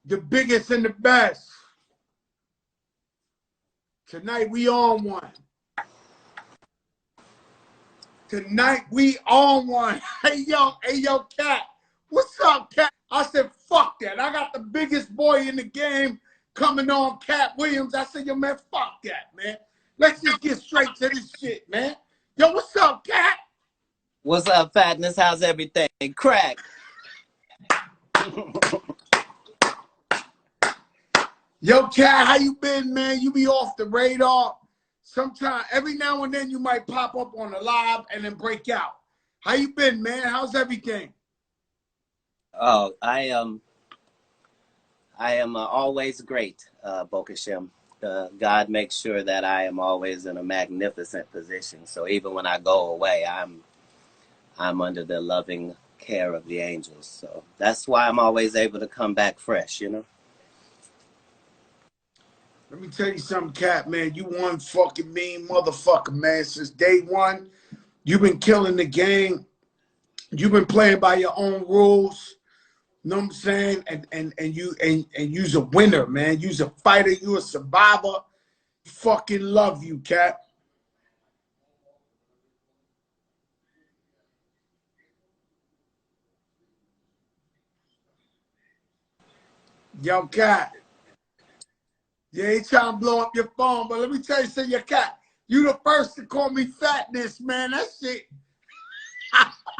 the biggest and the best. Tonight we on one. Tonight we on one. Hey yo, Katt. What's up, Katt? I said, fuck that. I got the biggest boy in the game coming on, Katt Williams. I said, yo, man, fuck that, man. Let's just get straight to this shit, man. Yo, what's up, Katt? What's up, Fatness? How's everything? Crack. Yo, Katt, how you been, man? You be off the radar. Sometime, every now and then you might pop up on a live and then break out. How you been, man? How's everything? Oh, I am always great, Bokashem. God makes sure that I am always in a magnificent position. So even when I go away, I'm under the loving care of the angels. So that's why I'm always able to come back fresh, you know? Let me tell you something, Katt, man. You one fucking mean motherfucker, man. Since day one, you've been killing the game. You've been playing by your own rules. You know what I'm saying? And you's a winner, man. You's a fighter. You a survivor. Fucking love you, Katt. Yo, Katt. Yeah, he trying to blow up your phone, but let me tell you something, your Katt. You the first to call me Fatness, man. That shit.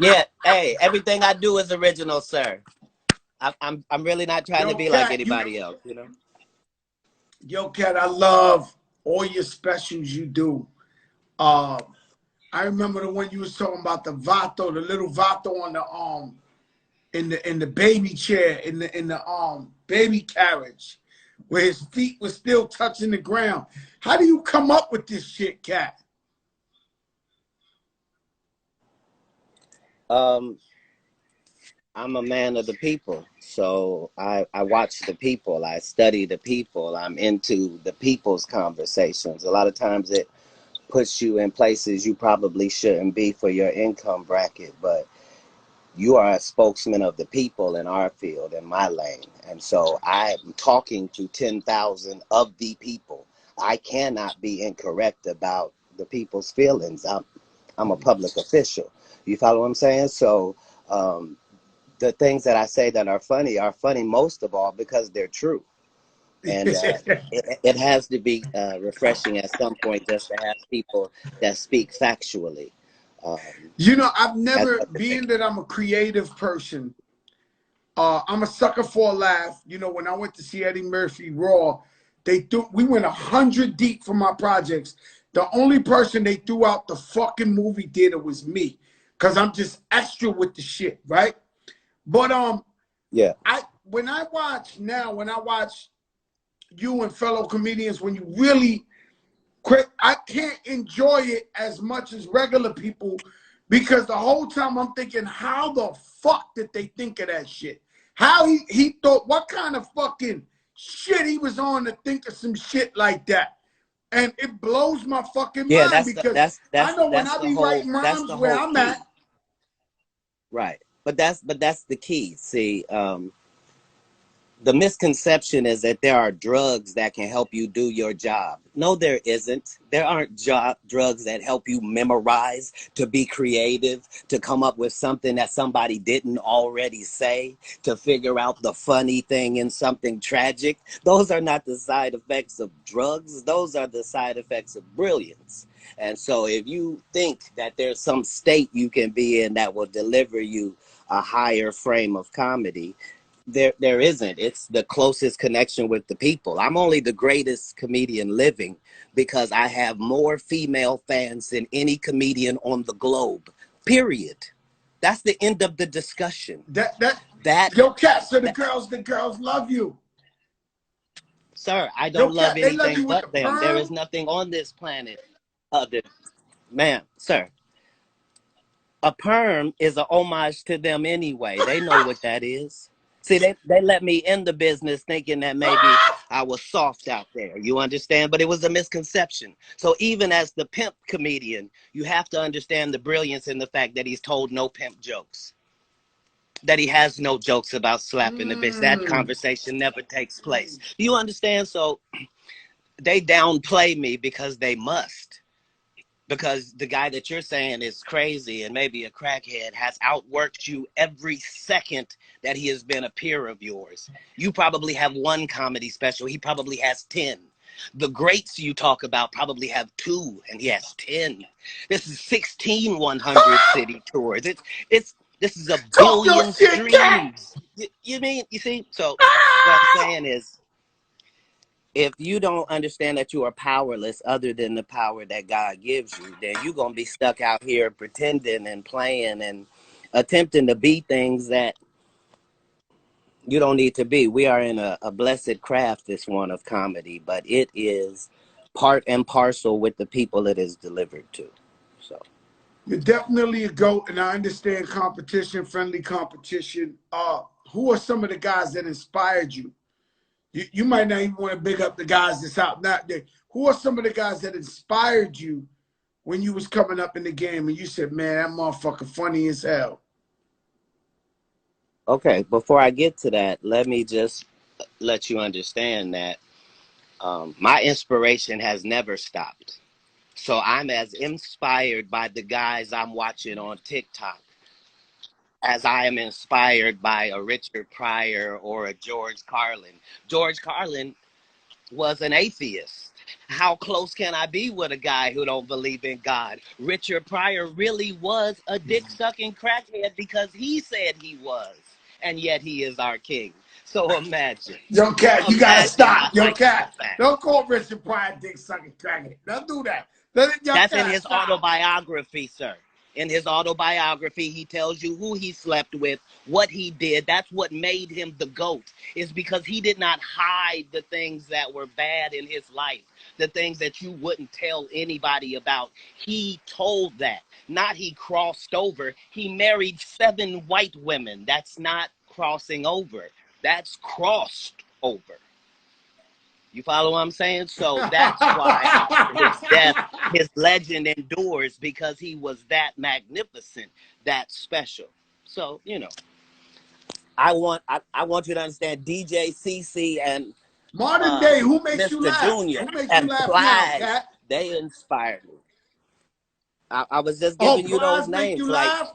Yeah, hey, everything I do is original, sir. I'm really not trying to be Katt, like anybody else, you know? Yo, Katt, I love all your specials you do. I remember the one you was talking about the Vato, the little Vato on the in the baby chair, in the baby carriage, where his feet were still touching the ground. How do you come up with this shit, Katt? I'm a man of the people, so I watch the people, I study the people, I'm into the people's conversations. A lot of times it puts you in places you probably shouldn't be for your income bracket, but you are a spokesman of the people in our field, in my lane. And so I'm talking to 10,000 of the people. I cannot be incorrect about the people's feelings. I'm a public official. You follow what I'm saying? So the things that I say that are funny most of all because they're true. And it has to be refreshing at some point just to have people that speak factually. You know, I've never, being that I'm a creative person, I'm a sucker for a laugh. You know, when I went to see Eddie Murphy Raw, we went 100 deep for my projects. The only person they threw out the fucking movie theater was me, because I'm just extra with the shit, right? But yeah, when I watch you and fellow comedians, when you really quit, I can't enjoy it as much as regular people, because the whole time I'm thinking, how the fuck did they think of that shit? How he thought, what kind of fucking shit he was on to think of some shit like that? And it blows my fucking mind, because I know when I be writing rhymes where I'm at. Right. But that's the key. See, the misconception is that there are drugs that can help you do your job. No, there isn't. There aren't drugs that help you memorize, to be creative, to come up with something that somebody didn't already say, to figure out the funny thing in something tragic. Those are not the side effects of drugs. Those are the side effects of brilliance. And so if you think that there's some state you can be in that will deliver you a higher frame of comedy, there isn't. It's the closest connection with the people. I'm only the greatest comedian living because I have more female fans than any comedian on the globe, period. That's the end of the discussion. Yo, Katt, so the girls love you. Sir, I don't love anything but them. There is nothing on this planet other. Man, sir, a perm is a homage to them anyway. They know what that is. See, they let me in the business thinking that maybe I was soft out there. You understand? But it was a misconception. So even as the pimp comedian, you have to understand the brilliance in the fact that he's told no pimp jokes. that he has no jokes about slapping the bitch. That conversation never takes place. You understand? So they downplay me because they must. Because the guy that you're saying is crazy and maybe a crackhead has outworked you every second that he has been a peer of yours. You probably have one comedy special. He probably has 10. The greats you talk about probably have 2, and he has 10. This is 16 100 city tours. This is a Talk your billion shit, Katt. streams. You see? So what I'm saying is, if you don't understand that you are powerless other than the power that God gives you, then you're going to be stuck out here pretending and playing and attempting to be things that you don't need to be. We are in a blessed craft, this one of comedy, but it is part and parcel with the people it is delivered to. So You're definitely a GOAT, and I understand competition, friendly competition. Who are some of the guys that inspired you? You might not even want to big up the guys that's out now. Who are some of the guys that inspired you when you was coming up in the game and you said, man, that motherfucker funny as hell? okay, before I get to that, let me just let you understand that my inspiration has never stopped. So I'm as inspired by the guys I'm watching on TikTok as I am inspired by a Richard Pryor or a George Carlin. George Carlin was an atheist. How close can I be with a guy who don't believe in God? Richard Pryor really was a dick-sucking crackhead because he said he was, and yet he is our king. So imagine. Yo, Katt, you gotta Imagine my stop. Yo, Katt, lifespan. don't call Richard Pryor dick sucking crackhead. Don't do that. That's in his Stop. autobiography, sir. In his autobiography, he tells you who he slept with, what he did. That's what made him the GOAT, is because he did not hide the things that were bad in his life, the things that you wouldn't tell anybody about. He told that, not he crossed over. He married 7 white women. That's not crossing over. That's crossed over. You follow what I'm saying? So that's why after his death, his legend endures, because he was that magnificent, that special. So, I want you to understand DJ CC and Modern day, who makes you Mr. laugh? Junior Who makes you and laugh now, Plies, Katt? they inspired me. I was just Oh, giving you those Plies make names. you Like laugh?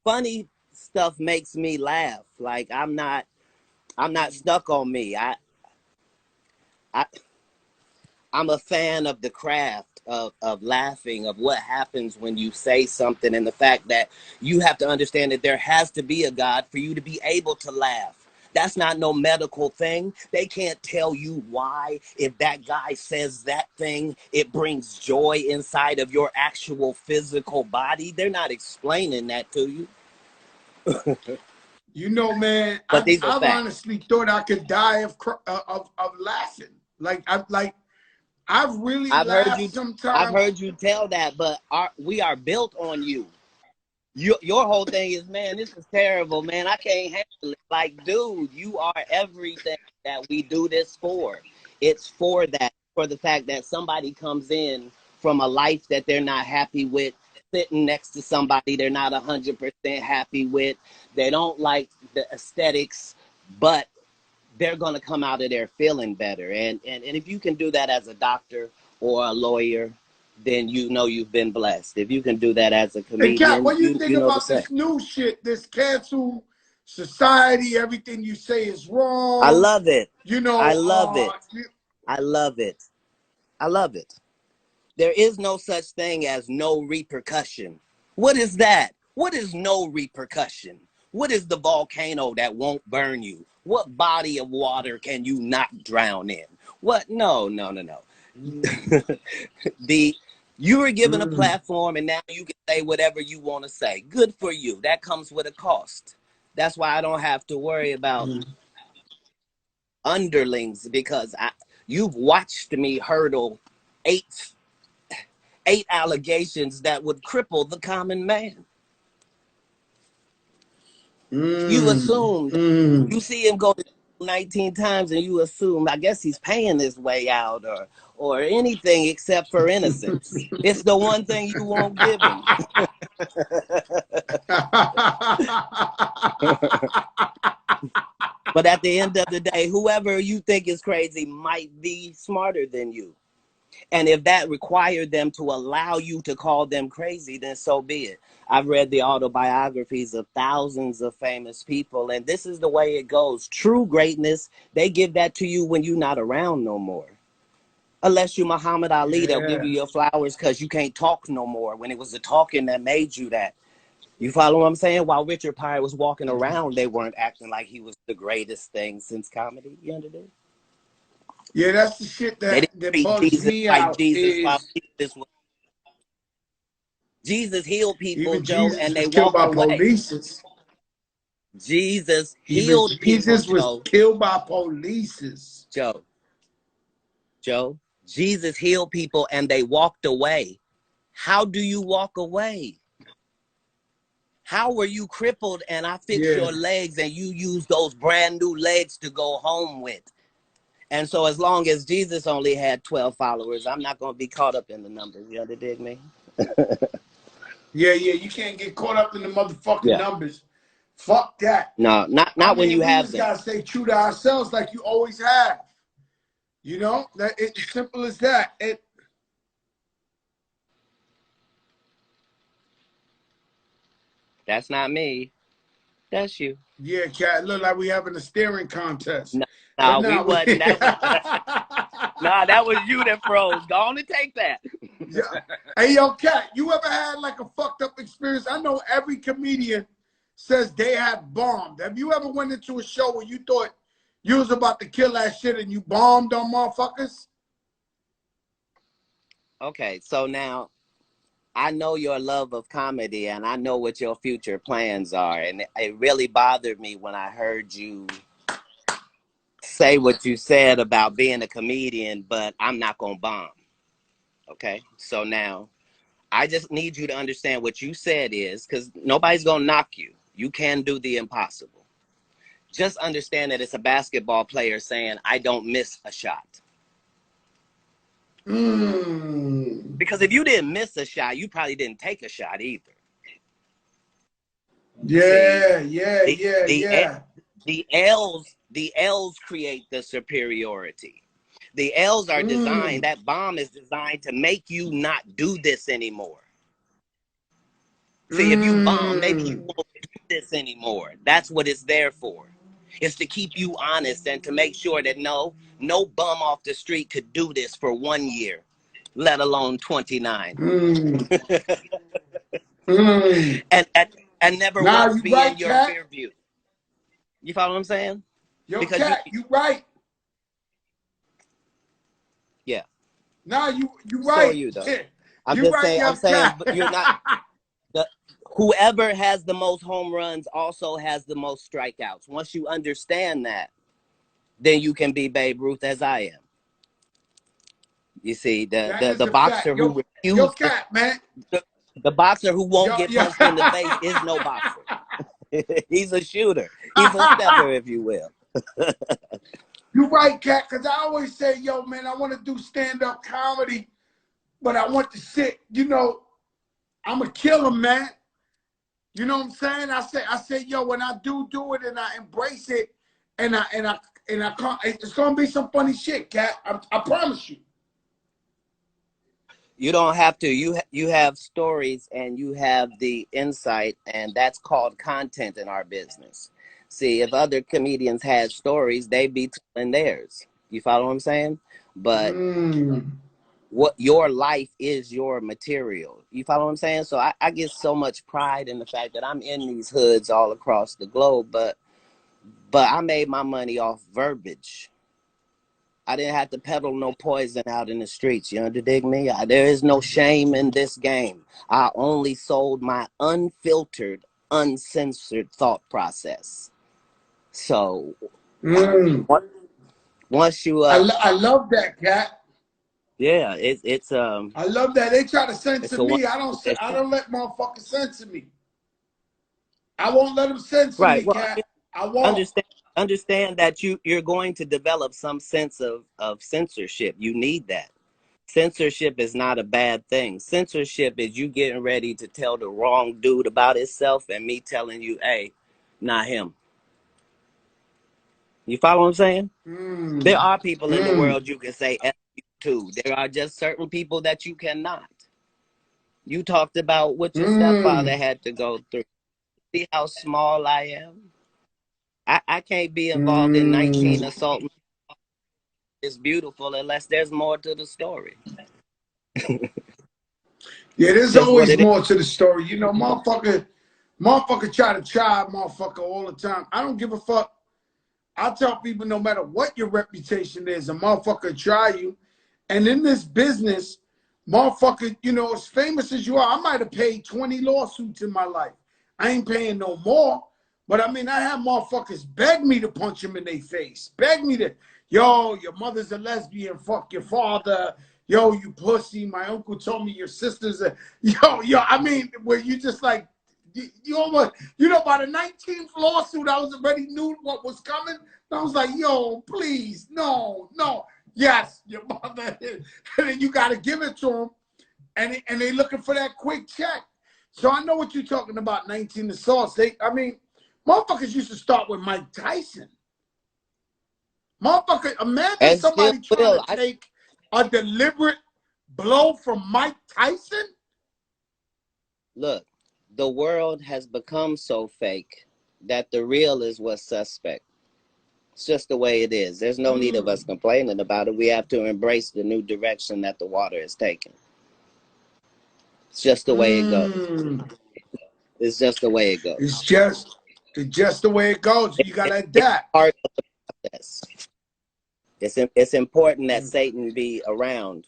funny stuff makes me laugh. Like I'm not stuck on me. I I'm a fan of the craft of laughing, of what happens when you say something, and the fact that you have to understand that there has to be a God for you to be able to laugh. That's not no medical thing. They can't tell you why, if that guy says that thing, it brings joy inside of your actual physical body. They're not explaining that to you. You know, man, But I've, these are I've facts. honestly thought I could die of laughing. I've really I've heard laughed you. I've sometimes. heard you tell that, but we are built on you. Your whole thing is, man, this is terrible, man. I can't handle it. Like, dude, you are everything that we do this for. It's for that, for the fact that somebody comes in from a life that they're not happy with, sitting next to somebody they're not 100% happy with. They don't like the aesthetics, but they're going to come out of there feeling better. And if you can do that as a doctor or a lawyer, then you know you've been blessed. If you can do that as a Hey, Katt, comedian, what do you think you know the about same. this new shit, this cancel society? Everything you say is I wrong. love it. You I know, love it. I love it. I love it. There is no such thing as no repercussion. What is that? What is no repercussion? What is the volcano that won't burn you? What body of water can you not drown in? What? No, no, no, no. You were given a platform, and now you can say whatever you want to say. Good for you. That comes with a cost. That's why I don't have to worry about underlings, because you've watched me hurdle eight allegations that would cripple the common man. You assumed, you see him go to 19 times and you assume, I guess he's paying his way out or anything except for innocence. It's the one thing you won't give him. But at the end of the day, whoever you think is crazy might be smarter than you. And if that required them to allow you to call them crazy, then so be it. I've read the autobiographies of thousands of famous people, and this is the way it goes. True greatness, they give that to you when you're not around no more. Unless you're Muhammad Ali, they'll give you your flowers because you can't talk no more, when it was the talking that made you that. You follow what I'm saying? While Richard Pryor was walking around, they weren't acting like he was the greatest thing since comedy. You understand? Yeah, that's the shit that bugs Jesus me like out. Jesus, while Jesus healed people, Even Joe, Jesus and they was killed walked by away. police. Jesus Even healed people, Jesus was killed by police. Joe, Jesus healed people and they walked away. How do you walk away? How were you crippled and I fixed your legs and you used those brand new legs to go home with? And so as long as Jesus only had 12 followers, I'm not going to be caught up in the numbers. You understand me? Yeah, you can't get caught up in the motherfucking numbers. Fuck that. No, not when you have them. We just gotta stay true to ourselves like you always have. You know, that it's as simple as that. That's not me. That's you. Yeah, Cat. Look like we having a staring contest. No, we wasn't. That was you that froze. Go on and take that. Yeah. Hey, yo, Cat, you ever had like a fucked up experience? I know every comedian says they have bombed. Have you ever went into a show where you thought you was about to kill that shit and you bombed on motherfuckers? Okay, so now I know your love of comedy and I know what your future plans are. And it really bothered me when I heard you say what you said about being a comedian, but I'm not going to bomb. Okay, so now I just need you to understand what you said is, because nobody's going to knock you. You can do the impossible. Just understand that it's a basketball player saying, I don't miss a shot. Because if you didn't miss a shot, you probably didn't take a shot either. Yeah, The L's create the superiority. The L's are designed, that bomb is designed to make you not do this anymore. See, if you bomb, maybe you won't do this anymore. That's what it's there for. It's to keep you honest and to make sure that no bum off the street could do this for 1 year, let alone 29. And never once be in your rear view. You follow what I'm saying? Yo, because Cat, you right. Yeah. No, you right. So you though. I'm just saying. I'm saying, but you're not. Whoever has the most home runs also has the most strikeouts. Once you understand that, then you can be Babe Ruth as I am. You see, the boxer who refuses, Cat, man. The boxer who won't get punched in the face is no boxer. He's a shooter. He's a stepper, if you will. You're right, Cat, because I always say, yo, man, I want to do stand-up comedy, but I want to sit, you know, I'm going to kill him, man. You know what I'm saying? I say, yo, when I do it and I embrace it and I can't, it's going to be some funny shit, Cat. I promise you. You don't have to. You have stories and you have the insight, and that's called content in our business. See, if other comedians had stories, they'd be telling theirs. You follow what I'm saying? But what your life is your material. You follow what I'm saying? So I get so much pride in the fact that I'm in these hoods all across the globe, but I made my money off verbiage. I didn't have to peddle no poison out in the streets. You understand me? There is no shame in this game. I only sold my unfiltered, uncensored thought process. So once you I love that, Cat. Yeah, it's I love that. They try to censor me. I don't let motherfuckers censor me. I won't let them censor me, Cat. I won't. understand that you're going to develop some sense of censorship. You need that. Censorship is not a bad thing. Censorship is you getting ready to tell the wrong dude about himself and me telling you, hey, not him. You follow what I'm saying? There are people in the world you can say F you to. There are just certain people that you cannot. You talked about what your stepfather had to go through. See how small I am? I can't be involved in 19 assault. It's beautiful unless there's more to the story. Yeah, there's always more to the story. You know, motherfucker try to chive motherfucker all the time. I don't give a fuck. I tell people no matter what your reputation is, a motherfucker try you. And in this business, motherfucker, you know, as famous as you are, I might have paid 20 lawsuits in my life. I ain't paying no more. But I mean, I have motherfuckers beg me to punch them in their face. Beg me to, yo, your mother's a lesbian, fuck your father. Yo, you pussy. My uncle told me your sister's a, yo, I mean, where you just like, you almost, you know, by the 19th lawsuit, I was already knew what was coming. I was like, yo, please, no. Yes, your mother. And then you got to give it to them. And they looking for that quick check. So I know what you're talking about, 19 assaults. I mean, motherfuckers used to start with Mike Tyson. Motherfucker, imagine somebody trying to take a deliberate blow from Mike Tyson. Look, the world has become so fake that the real is what's suspect. It's just the way it is. There's no need of us complaining about it. We have to embrace the new direction that the water is taking. It's just the way it goes. It's just the way it goes. It's just the way it goes. You gotta adapt. It's part of the process. It's important that Satan be around.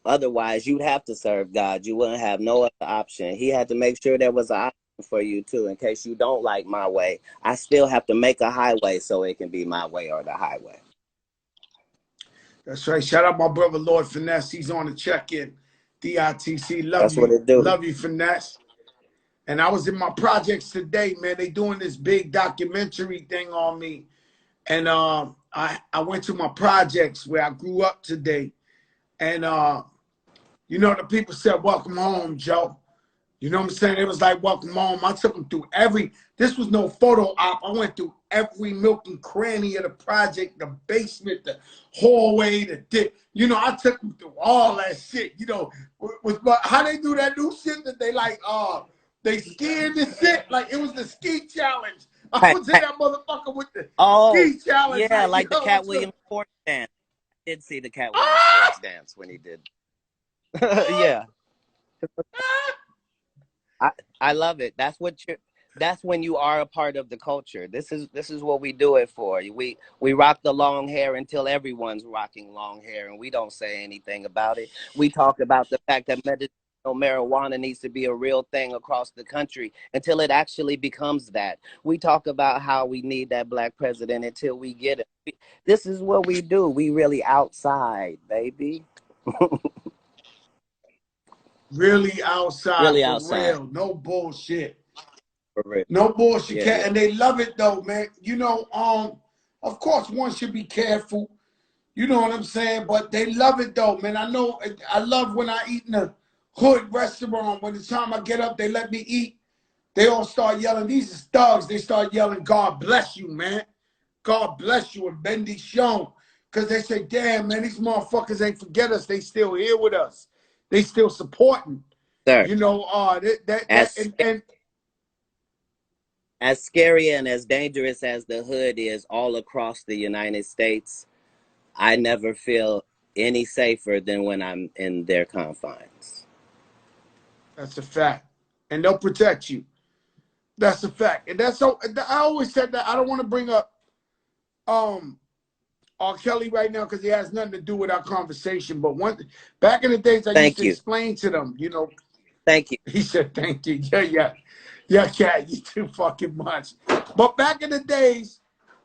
Otherwise, you'd have to serve God. You wouldn't have no other option. He had to make sure there was an option for you too, in case you don't like my way. I still have to make a highway so it can be my way or the highway. That's right. Shout out my brother Lord Finesse. He's on the check-in. DITC. That's what it do. Love you, Finesse. And I was in my projects today, man. They doing this big documentary thing on me. And I went to my projects where I grew up today. And you know, the people said, welcome home, Joe. You know what I'm saying? It was like, welcome home. I took them through this was no photo op. I went through every nook and cranny of the project, the basement, the hallway, you know, I took them through all that shit. You know, how they do that new shit that they like, they skiing this shit. Like, it was the ski challenge. I was in that motherfucker with the ski challenge. Yeah, like the Katt Williams sports dance. I did see the Katt Williams sports dance when he did. Yeah. I love it. That's when you are a part of the culture. This is what we do it for. We rock the long hair until everyone's rocking long hair and we don't say anything about it. We talk about the fact that medicinal marijuana needs to be a real thing across the country until it actually becomes that. We talk about how we need that black president until we get it. This is what we do. We really outside, baby. Really outside, really for outside. real. No bullshit. For real. No bullshit. Yeah, yeah. And they love it though, man. You know, of course one should be careful. You know what I'm saying? But they love it though, man. I love when I eat in a hood restaurant. When the time I get up, they let me eat. They all start yelling. These is thugs. They start yelling, God bless you, man. God bless you, and Bendy Shown. Because they say, damn, man, these motherfuckers ain't forget us. They still here with us. They still supporting. Sir, you know, as scary and as dangerous as the hood is all across the United States, I never feel any safer than when I'm in their confines. That's a fact. And they'll protect you. That's a fact. And that's so I always said that I don't want to bring up R. Kelly right now because he has nothing to do with our conversation. But back in the days I used to explain to them, you know. Thank you. He said, thank you. Yeah, Katt, you too fucking much. But back in the days,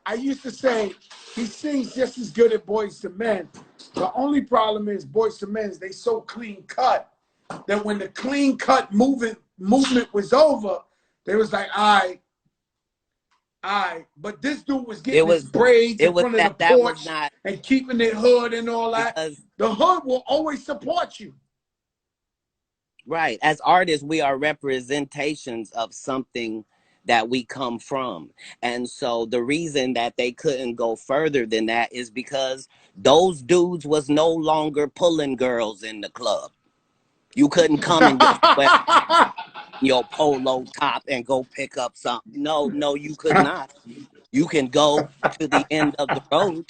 I used to say he sings just as good at Boys to Men. The only problem is Boys to Men, they so clean cut that when the clean cut movement was over, they was like, all but this dude was It getting his was braids in front of the that was porch not and keeping it hood and all that. because The hood will always support you. right. As artists, we are representations of something that we come from. And so the reason that they couldn't go further than that is because those dudes was no longer pulling girls in the club. You couldn't come in your sweat, your polo top and go pick up something. No, you could not. You can go to the end of the road.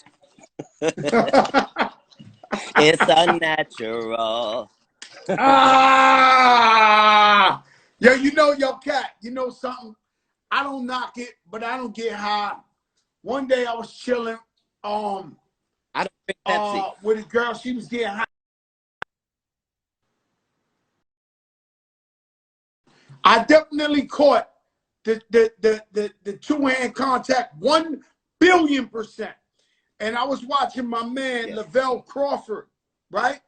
It's unnatural. Yo, yo, Katt, you know something? I don't knock it, but I don't get high. One day I was chilling, I don't drink Pepsi. with a girl. She was getting high. I definitely caught the two-hand contact 1,000,000,000%. And I was watching my man Lavelle Crawford, right?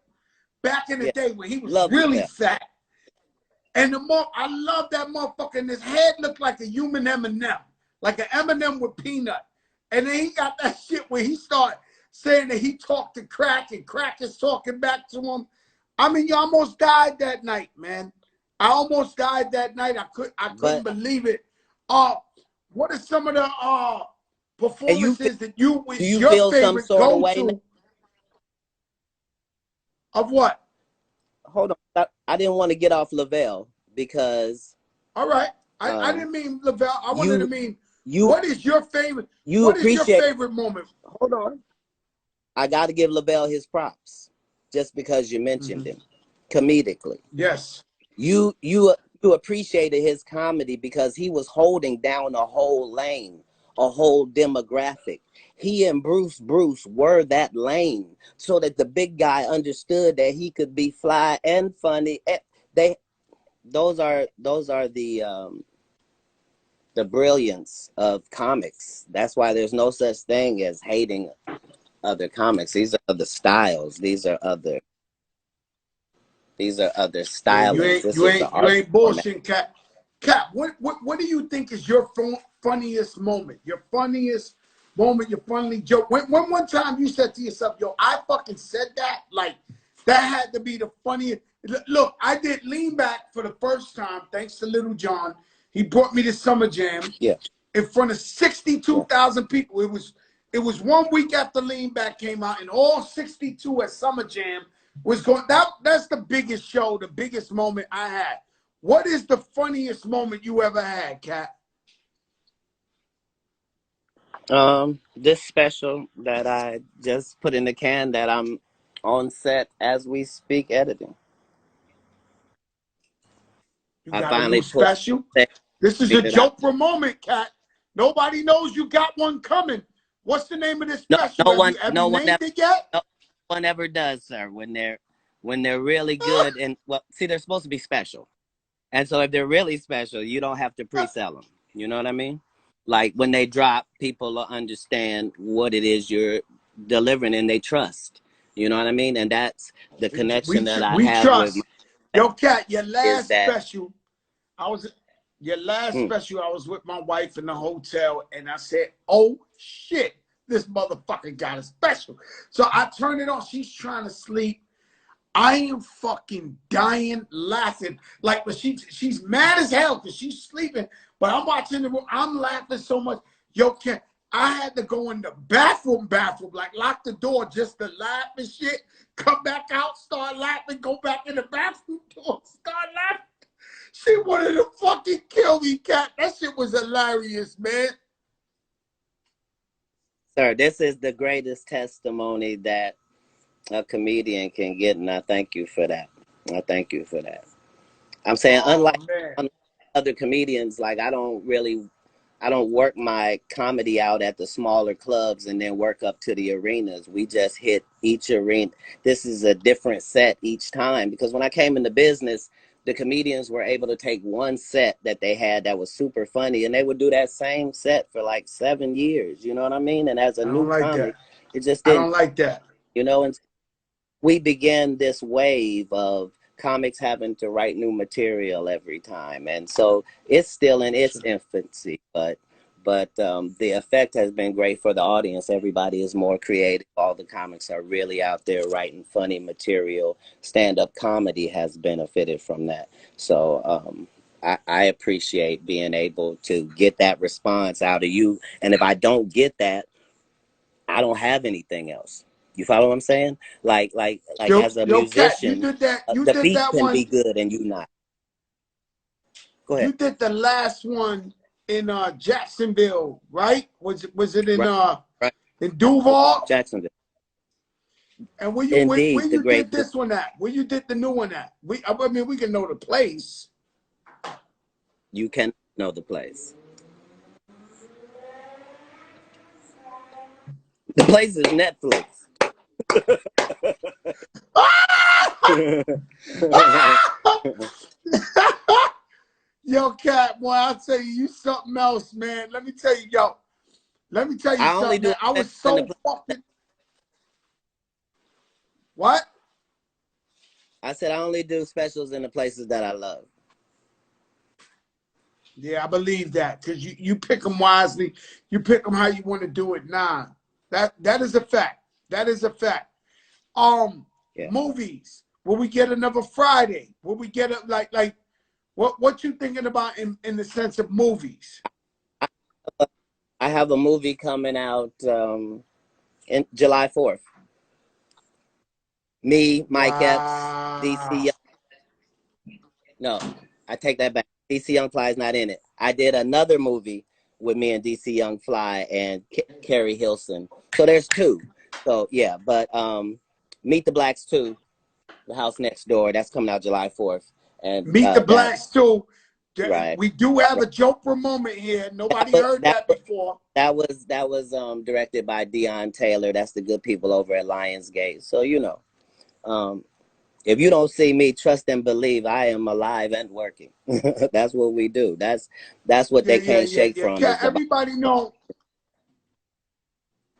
Back in the day when he was really fat. And I love that motherfucker. And his head looked like a human M&M, like an M&M with peanut. And then he got that shit where he started saying that he talked to Crack and Crack is talking back to him. I mean, you almost died that night, man. I almost died that night. I couldn't believe it. What are some of the performances that you your feel favorite some sort of go way to? Of what? Hold on. I didn't want to get off Lavelle because all right. I didn't mean Lavelle. I wanted to mean what is your favorite? What is your favorite moment? Hold on. I got to give Lavelle his props just because you mentioned him comedically. Yes. You appreciated his comedy because he was holding down a whole lane, a whole demographic. He and Bruce were that lane so that the big guy understood that he could be fly and funny. Those are the brilliance of comics. That's why there's no such thing as hating other comics. These are other styles. These are other stylists. You ain't bullshitting, Katt. Katt, what do you think is your funniest moment? Your funniest moment, your funny joke. When one time you said to yourself, yo, I fucking said that, like that had to be the funniest. Look, I did Lean Back for the first time, thanks to Little John. He brought me to Summer Jam in front of 62,000 people. It was 1 week after Lean Back came out, and all 62 at Summer Jam was going. That's the biggest show, the biggest moment I had. What is the funniest moment you ever had, Katt? This special that I just put in the can that I'm on set as we speak editing. You got a new special? This is a joke moment, Katt. Nobody knows you got one coming. What's the name of this special? No one ever does, sir. When they're really good and well, see, they're supposed to be special, and so if they're really special, you don't have to pre-sell them. You know what I mean? Like when they drop, people will understand what it is you're delivering, and they trust. You know what I mean? And that's the connection that I have trust. with. Yo, Katt, your last special, I was with my wife in the hotel, and I said, "Oh shit, this motherfucker got a special." So I turned it on. She's trying to sleep. I am fucking dying laughing. Like, but she's mad as hell because she's sleeping. But I'm watching the room. I'm laughing so much. Yo, Katt, I had to go in the bathroom, like lock the door just to laugh and shit. Come back out, start laughing, go back in the bathroom door, start laughing. She wanted to fucking kill me, Katt. That shit was hilarious, man. Sir, this is the greatest testimony that a comedian can get, and I thank you for that. I'm saying, unlike other comedians, like I don't work my comedy out at the smaller clubs and then work up to the arenas. We just hit each arena. This is a different set each time, because when I came into business, the comedians were able to take one set that they had that was super funny, and they would do that same set for like 7 years. You know what I mean? And as a new comic, it just didn't. I don't like that. You know, and we began this wave of comics having to write new material every time, and so it's still in its infancy. But But the effect has been great for the audience. Everybody is more creative. All the comics are really out there writing funny material. Stand-up comedy has benefited from that. So I appreciate being able to get that response out of you. And if I don't get that, I don't have anything else. You follow what I'm saying? Like as a Yo, Katt, you musician, did that. You the did beat that can one. be good and you not. Go ahead. You did the last one in Jacksonville, right? Was it in Right. in Duval? Jacksonville. And where Indeed, the you great. did this one at? Where you did the new one at? I mean, we can know the place. You can know the place. The place is Netflix. Yo, Katt, boy, I'll tell you something else, man. Let me tell you I only something, do man. I was so fucking. What? I said I only do specials in the places that I love. Yeah, I believe that because you pick them wisely. You pick them how you want to do it. Nah, that is a fact. That is a fact. Yeah. Movies. Will we get another Friday? Will we get it like what you thinking about in the sense of movies? I have a movie coming out in July 4th. Me, Mike Epps, DC. No, I take that back. DC Young Fly is not in it. I did another movie with me and DC Young Fly and Carrie Hilson. So there's two. So yeah, but Meet the Blacks 2, The House Next Door, that's coming out July 4th. And Meet the Blacks too. Right. We do have a joke for a moment here. Nobody heard that before. That was directed by Deion Taylor. That's the good people over at Lionsgate. So if you don't see me, trust and believe I am alive and working. That's what we do. That's what they can't shake from. Katt, everybody know.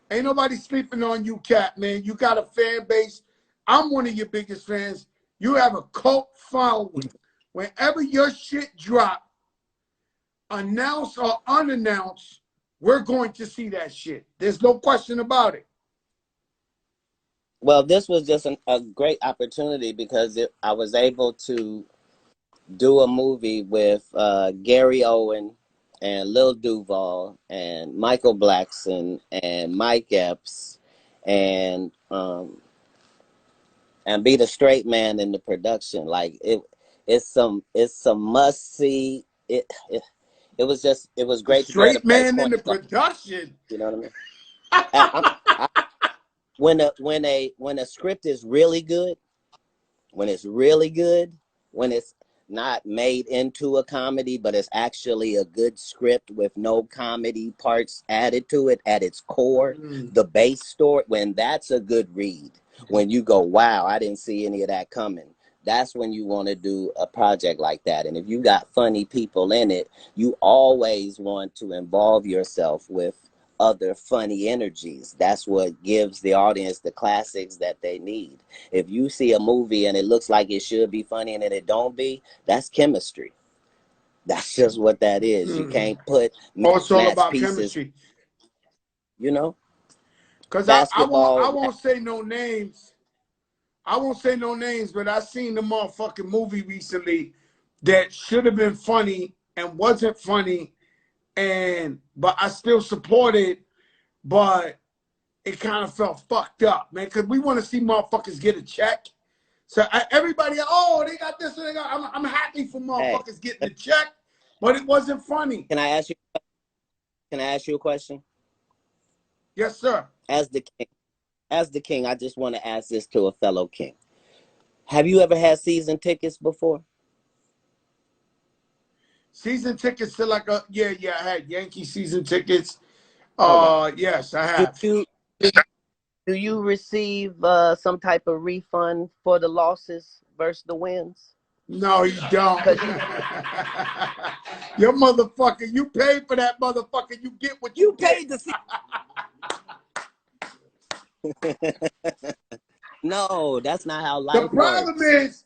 Ain't nobody sleeping on you, Katt, man. You got a fan base. I'm one of your biggest fans. You have a cult following. Whenever your shit drop, announced or unannounced, we're going to see that shit. There's no question about it. Well, this was just a great opportunity because I was able to do a movie with Gary Owen and Lil Duval and Michael Blackson and Mike Epps and be the straight man in the production. Like it's some must see. It was great to be at a Straight place man in point. the production. You know what I mean? When a script is really good, when it's really good, when it's not made into a comedy, but it's actually a good script with no comedy parts added to it at its core, the base story, when that's a good read, when you go, wow, I didn't see any of that coming. That's when you want to do a project like that. And if you got funny people in it, you always want to involve yourself with other funny energies. That's what gives the audience the classics that they need. If you see a movie and it looks like it should be funny and it don't be, that's chemistry. That's just what that is. You can't put it's all about pieces, chemistry. you know? Because I won't say no names. I won't say no names, but I seen the motherfucking movie recently that should have been funny and wasn't funny, but I still supported, but it kind of felt fucked up, man, because we want to see motherfuckers get a check. So everybody, oh, they got this, and they got. I'm happy for motherfuckers getting the check, but it wasn't funny. Can I ask you a question? Yes, sir. As the king, I just want to ask this to a fellow king. Have you ever had season tickets before? Season tickets to I had Yankee season tickets. Yes, I have. Do you receive some type of refund for the losses versus the wins? No, you don't. Your motherfucker, you paid for that motherfucker. You get what you paid to see. No, that's not how life works.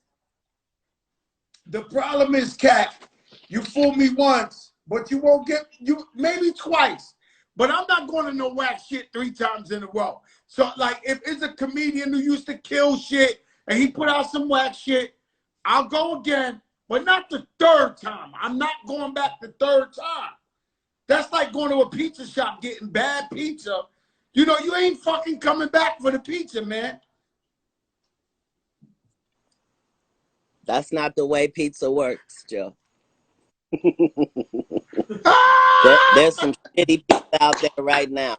The problem is, Katt, you fooled me once. but you won't get you maybe twice. But I'm not going to no whack shit 3 times in a row. So like if it's a comedian who used to kill shit and he put out some whack shit, I'll go again, but not the 3rd time. I'm not going back the 3rd time. That's like going to a pizza shop getting bad pizza. You know, you ain't fucking coming back for the pizza, man. That's not the way pizza works, Joe. There's some shitty pizza out there right now,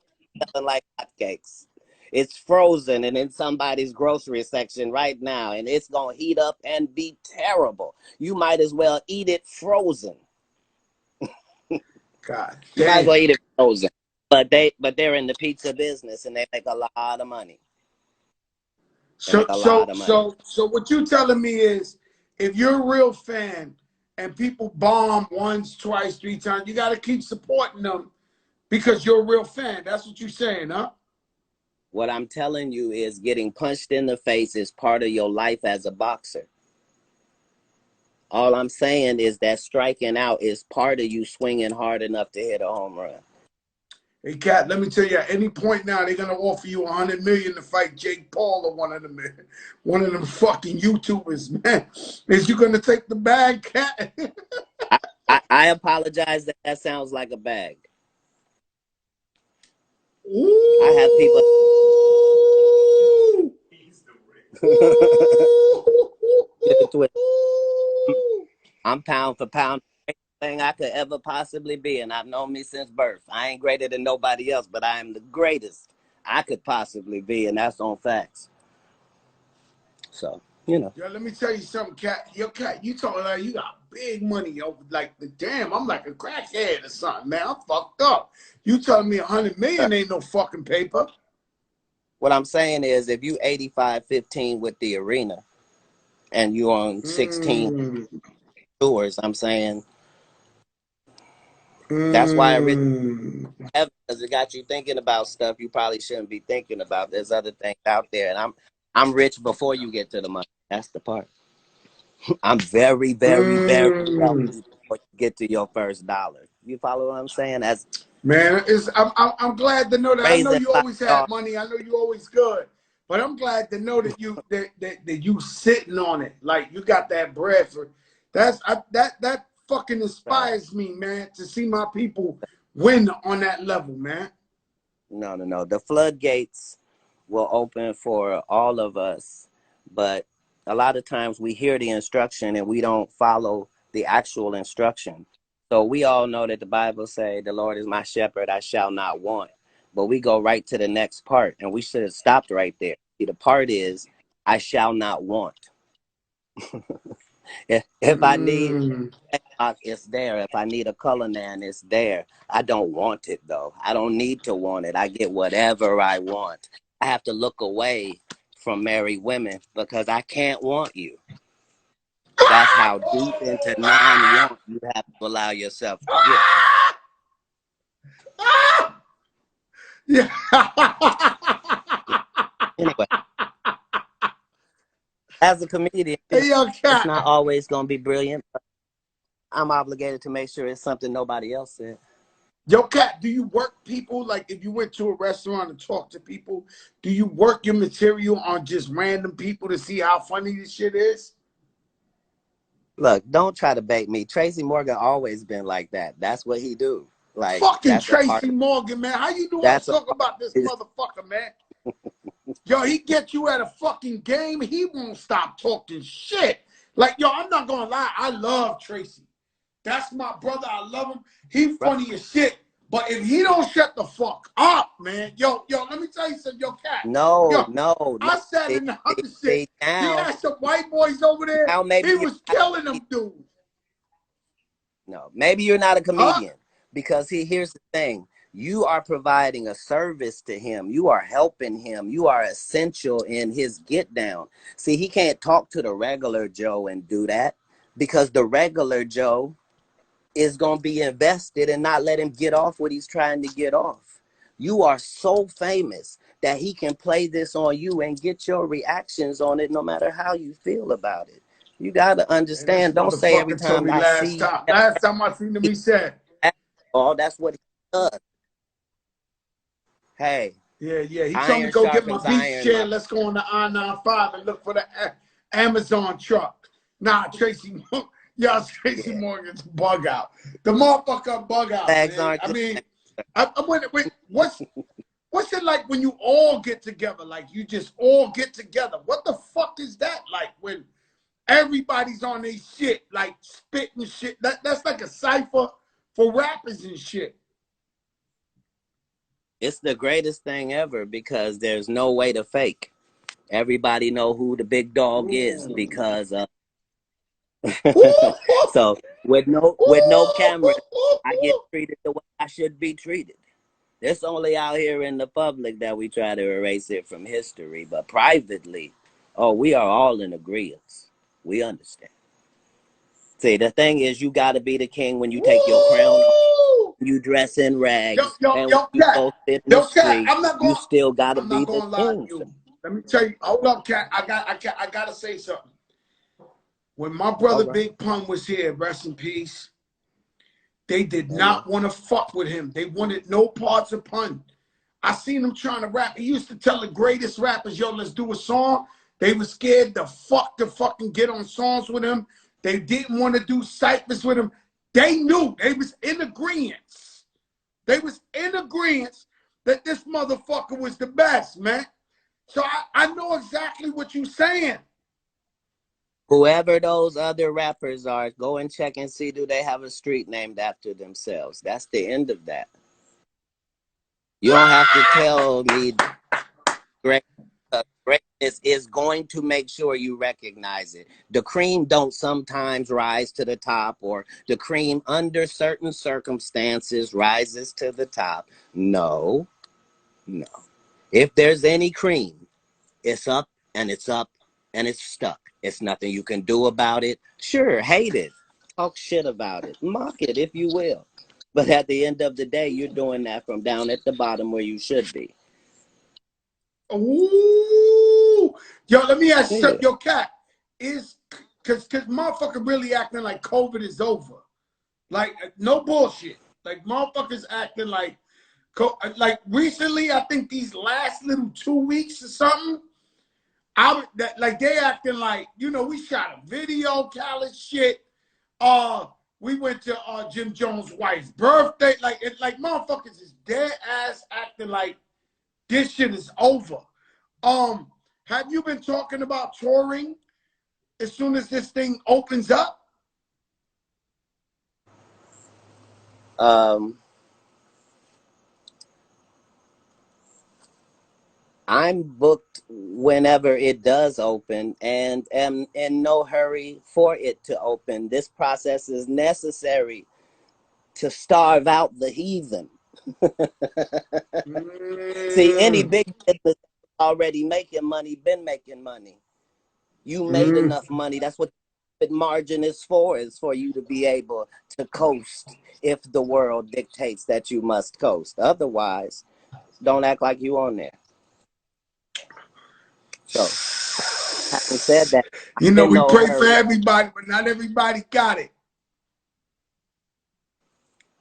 selling like hotcakes. It's frozen and in somebody's grocery section right now, and it's gonna heat up and be terrible. You might as well eat it frozen. God damn. You might as well eat it frozen. But they're in the pizza business and they make a lot of money. So what you telling me is, if you're a real fan and people bomb once, twice, 3 times, you got to keep supporting them because you're a real fan. That's what you're saying, huh? What I'm telling you is getting punched in the face is part of your life as a boxer. All I'm saying is that striking out is part of you swinging hard enough to hit a home run. Hey, Katt, let me tell you, at any point now, they're gonna offer you $100 million to fight Jake Paul or one of them fucking YouTubers, man. Is you gonna take the bag, Katt? I apologize that sounds like a bag. Ooh. I have people. I'm pound for pound thing I could ever possibly be, and I've known me since birth. I ain't greater than nobody else, but I am the greatest I could possibly be, and that's on facts. So, you know. Yo, let me tell you something, Katt. Yo, Katt, you talking like you got big money, yo. Like the damn, I'm like a crackhead or something, man. I'm fucked up. You telling me $100 million ain't no fucking paper? What I'm saying is, if you 85-15 with the arena, and you on 16 tours, I'm saying that's why because it got you thinking about stuff you probably shouldn't be thinking about. There's other things out there, and I'm rich before you get to the money. That's the part. I'm very, very, very wealthy before you get to your first dollar. You follow what I'm saying? As man, I'm glad to know that. I know you always had money. I know you always good, but I'm glad to know that you sitting on it. Like you got that bread for. That fucking inspires me, man, to see my people win on that level, man. No. The floodgates will open for all of us, but a lot of times we hear the instruction and we don't follow the actual instruction. So we all know that the Bible say, the Lord is my shepherd, I shall not want. But we go right to the next part, and we should have stopped right there. See, the part is, I shall not want. If I need it's there. If I need a color nan, it's there. I don't want it though. I don't need to want it. I get whatever I want. I have to look away from married women because I can't want you. That's how deep into non-want you have to allow yourself to get. Yeah. Anyway. As a comedian, hey, yo, it's not always going to be brilliant, but I'm obligated to make sure it's something nobody else said. Yo, Katt, do you work people? Like if you went to a restaurant and talk to people, do you work your material on just random people to see how funny this shit is? Look, don't try to bait me. Tracy Morgan always been like that. That's what he do. Like fucking Tracy Morgan, man. How you doing talk about this motherfucker, man? Yo, he get you at a fucking game, he won't stop talking shit. Like, yo, I'm not gonna lie, I love Tracy. That's my brother, I love him. He funny as shit. But if he don't shut the fuck up, man, yo, let me tell you something, yo, Katt. No. I sat in the other shit. He had some white boys over there. He was killing them dudes. No, maybe you're not a comedian because here's the thing. You are providing a service to him. You are helping him. You are essential in his get down. See, he can't talk to the regular Joe and do that because the regular Joe is going to be invested and not let him get off what he's trying to get off. You are so famous that he can play this on you and get your reactions on it no matter how you feel about it. You got to understand. Don't say every time I see. Last time I seen him, he said, Oh, that's what he does. Hey, Yeah, yeah. He told me iron go get my sharpens beach iron, chair. my Let's go on the I-95 and look for the Amazon truck. Nah, y'all, Tracy yeah. Morgan's bug out. The motherfucker bug out, Legs man. aren't I the mean, wait, what's it like when you all get together? Like you just all get together. What the fuck is that like when everybody's on their shit, like spitting shit? That's like a cipher for rappers and shit. It's the greatest thing ever because there's no way to fake. Everybody know who the big dog is Ooh. because Ooh, so with no camera, I get treated the way I should be treated. It's only out here in the public that we try to erase it from history, but privately, oh, we are all in agreement. We understand. See, the thing is, you got to be the king when you take your crown off, ooh. you dress in Yo, rags, yo, and when yo, you Cat. go sit in the Yo, Cat, street, you still got to I'm be not the gonna lie to king. you. Let me tell you, hold up, Cat. I gotta say something. When my brother Okay. Big Pun was here, rest in peace, they did Amen. not want to fuck with him. They wanted no parts of Pun. I seen him trying to rap. He used to tell the greatest rappers, yo, let's do a song. They were scared to fucking get on songs with him. They didn't want to do ciphers with him. They knew. They was in agreement. They was in agreement that this motherfucker was the best, man. So I know exactly what you're saying. Whoever those other rappers are, go and check and see do they have a street named after themselves. That's the end of that. You don't have to tell me great, greatness is going to make sure you recognize it. The cream don't sometimes rise to the top, or the cream under certain circumstances rises to the top. No, no. If there's any cream, it's up and it's up and it's stuck. It's nothing you can do about it. Sure, hate it. Talk shit about it. Mock it if you will. But at the end of the day, you're doing that from down at the bottom where you should be. Ooh. Yo, let me ask you Yeah. something. Yo, Cat, is cause motherfucker really acting like COVID is over. Like no bullshit. Like motherfuckers acting like recently, I think these last little 2 weeks or something, like they acting like, we shot a video, Khaled shit. We went to Jim Jones' wife's birthday. Like motherfuckers is dead ass acting like this shit is over. Have you been talking about touring as soon as this thing opens up? Um, I'm booked whenever it does open and am in no hurry for it to open. This process is necessary to starve out the heathen. See, any Mm, big business already making money, been making money. You made mm. enough money. That's what the margin is for you to be able to coast if the world dictates that you must coast. Otherwise, don't act like you on there. So, having said that, I'm in We no pray for hurry. everybody, but not everybody got it.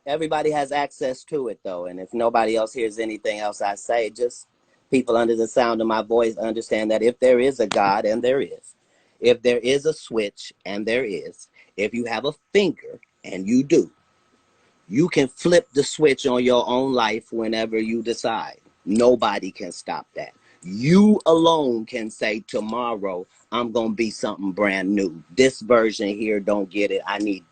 Everybody has access to it, though. And if nobody else hears anything else I say, just people under the sound of my voice understand that if there is a God, and there is, if there is a switch, and there is, if you have a finger, and you do, you can flip the switch on your own life whenever you decide. Nobody can stop that. You alone can say tomorrow, I'm going to be something brand new. This version here don't get it. I need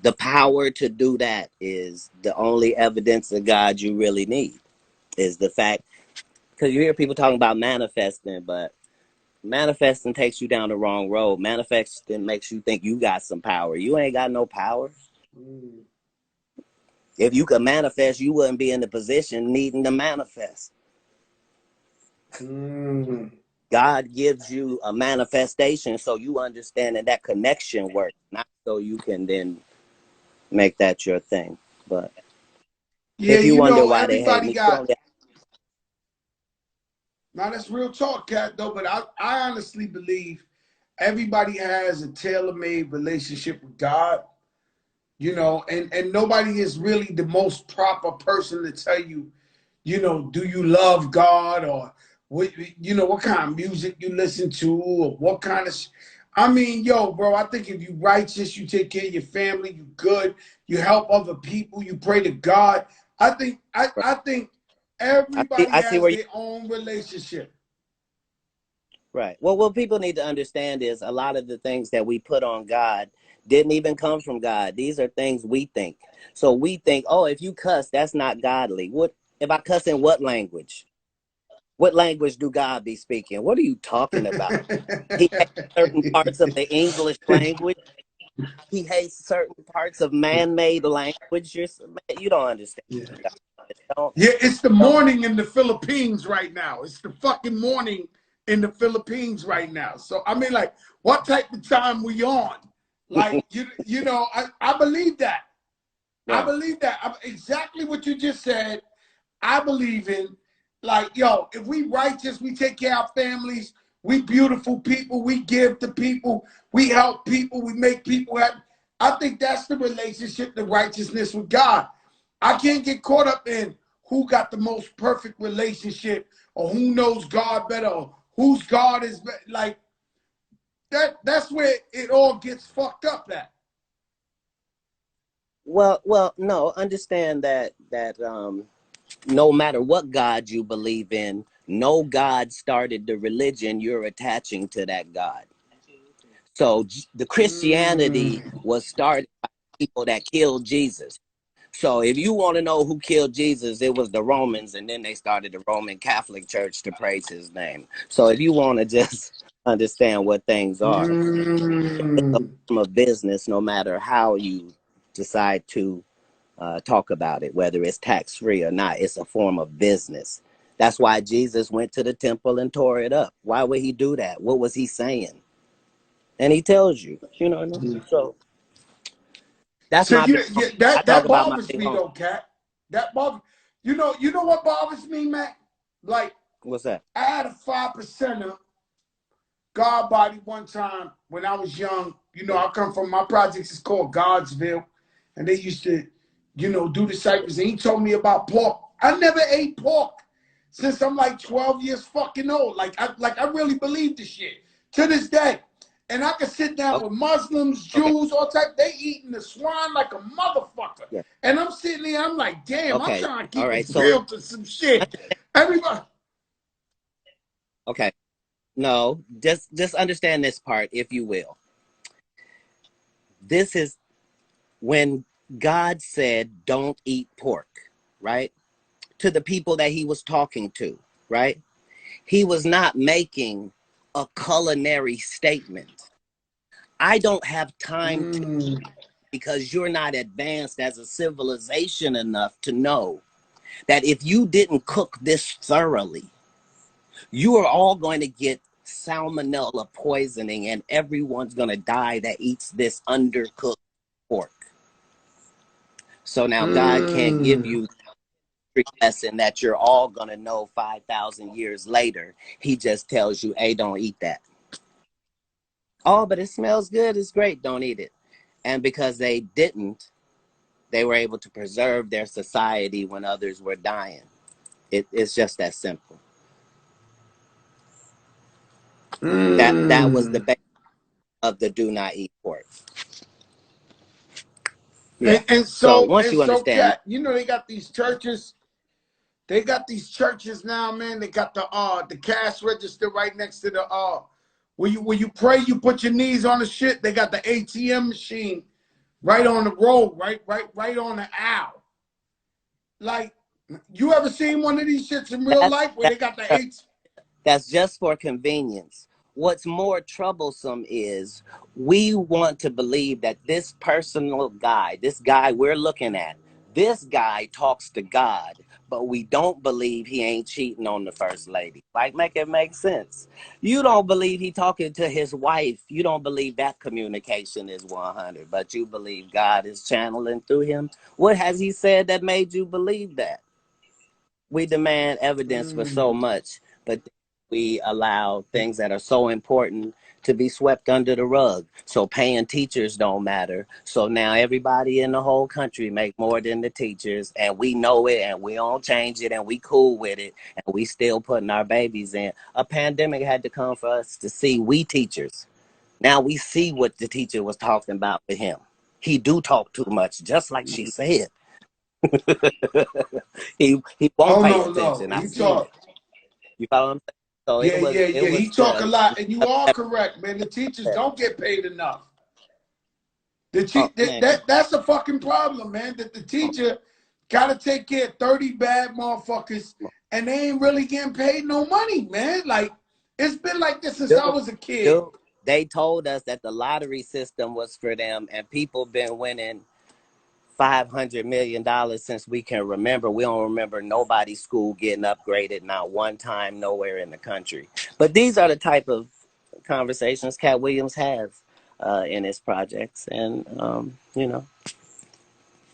the power to do that. Is the only evidence of God you really need, is the fact, because you hear people talking about manifesting, but manifesting takes you down the wrong road. Manifesting makes you think you got some power. You ain't got no power. Mm, If you could manifest, you wouldn't be in the position needing to manifest. mm. God gives you a manifestation so you understand that connection works, not so you can then make that your thing. But Yeah, if you wonder why they hate everybody me, you got. only Now that's real talk, Cat. Though, but I honestly believe everybody has a tailor-made relationship with God. you know, and nobody is really the most proper person to tell you, you know, do you love God, or what, you know, what kind of music you listen to, or what kind of. I mean, yo, bro, I think if you righteous, you take care of your family, you good, you help other people, you pray to God. I think Right. I think everybody I see has where you. their own relationship. Right. Well, what people need to understand is a lot of the things that we put on God didn't even come from God. These are things we think. So we think, oh, if you cuss, that's not godly. What if I cuss in what language? What language do God be speaking? What are you talking about? He hates certain parts of the English language. He hates certain parts of man-made language. You don't understand. Yeah. Don't, Yeah, it's the don't. morning in the Philippines right now. It's the fucking morning in the Philippines right now. So I mean, like, what type of time we on? Like, you know, I believe that. I Right. believe that. Exactly what you just said. I believe in, like, yo, if we righteous, we take care of our families, we beautiful people, we give to people, we help people, we make people happy. I think that's the relationship, the righteousness with God. I can't get caught up in who got the most perfect relationship, or who knows God better, or whose God is better. Like that's where it all gets fucked up at. Well, no. Understand that no matter what God you believe in, no God started the religion you're attaching to that God. So the Christianity Mm. was started by people that killed Jesus. So if you want to know who killed Jesus, it was the Romans, and then they started the Roman Catholic Church to praise his name. So if you want to just understand what things are, it's a Mm. form of business, no matter how you decide to talk about it, whether it's tax free or not. It's a form of business. That's why Jesus went to the temple and tore it up. Why would he do that? What was he saying? And he tells you, you know what I mean? So that's So my big. I that talk that about my bothers big me home. though, Cat. That bothers. You know what bothers me, Mac? Like, What's that? I had a 5%er God body one time when I was young. You know, I come from my projects. It's called Godsville, and they used to, you know, do the cyphers. And he told me about pork. I never ate pork since I'm like 12 years fucking old. Like I really believe this shit to this day. And I can sit down Okay. with Muslims, Okay. Jews, all type. They eating the swine like a motherfucker. Yeah. And I'm sitting there. I'm like, damn. I'm Okay. trying to All keep it right. So real to some shit. Everybody. okay. No, just understand this part, if you will. This is when God said, "Don't eat pork," right? To the people that he was talking to, right? He was not making a culinary statement. I don't have time to, Mm, because you're not advanced as a civilization enough to know that if you didn't cook this thoroughly, you are all going to get salmonella poisoning, and everyone's going to die that eats this undercooked pork. So now God can't give mm. you the lesson that you're all going to know 5,000 years later. He just tells you, hey, don't eat that. Oh, but it smells good. It's great. Don't eat it. And because they didn't, they were able to preserve their society when others were dying. It's just that simple. That was the Mm. base of the do not eat pork. Yeah. And So so once and you so, understand, Cat, you know they got these churches. They got these churches now, man. They got the cash register right next to the when you pray, you put your knees on the shit. They got the ATM machine right on the road, right on the aisle. Like, you ever seen one of these shits in real that's life where that, they got the ATM? that's just for convenience. What's more troublesome is we want to believe that this personal guy, this guy we're looking at, this guy talks to God, but we don't believe he ain't cheating on the first lady. Like, make it make sense. You don't believe he talking to his wife. You don't believe that communication is 100, but you believe God is channeling through him. What has he said that made you believe that? We demand evidence for so Mm. much, but we allow things that are so important to be swept under the rug. So paying teachers don't matter. So now everybody in the whole country make more than the teachers, and we know it, and we don't change it, and we cool with it, and we still putting our babies in. A pandemic had to come for us to see we teachers. Now we see what the teacher was talking about with him. He do talk too much, just like she said. he won't Oh pay no, no. attention. I He seen it. talk. You follow what I'm saying? So Yeah, yeah, it yeah. was He talk a just lot, and you are correct, man. The teachers don't get paid enough. oh man, That's a fucking problem, man. That the teacher got to take care of 30 bad motherfuckers, and they ain't really getting paid no money, man. Like, it's been like this since I dude, was a kid. dude, they told us that the lottery system was for them, and people been winning $500 million since we can remember. We don't remember nobody's school getting upgraded, not one time, nowhere in the country. But these are the type of conversations Cat Williams has in his projects, and you know,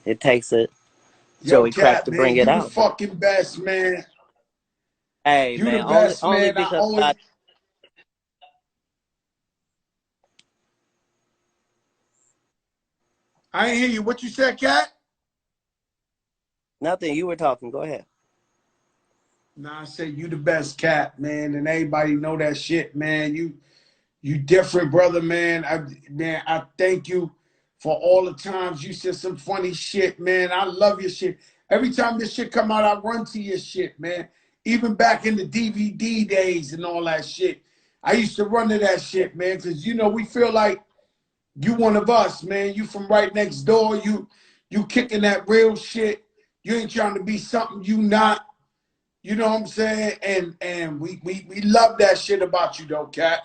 it takes a Yo, Joey Crack Cat, to man, bring it you the out. But fucking best, man. hey, You the man, best, only man. I because always. I ain't hear you. What you said, Cat? nothing. You were talking. Go ahead. Nah, I said you the best, Cat, man, and everybody know that shit, man. You different, brother, man. I thank you for all the times you said some funny shit, man. I love your shit. Every time this shit come out, I run to your shit, man. Even back in the DVD days and all that shit. I used to run to that shit, man, because you know we feel like you one of us, man. You from right next door. You kicking that real shit. You ain't trying to be something you not. You know what I'm saying? And we love that shit about you though, Cat.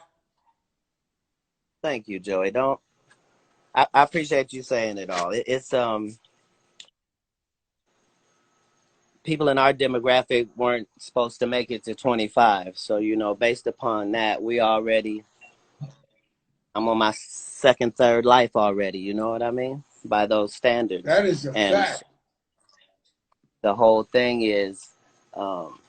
Thank you, Joey. Don't I appreciate you saying it all. It's people in our demographic weren't supposed to make it to 25. So, you know, based upon that, I'm on my second, third life already. You know what I mean? By those standards. That is a And fact. the whole thing is, um,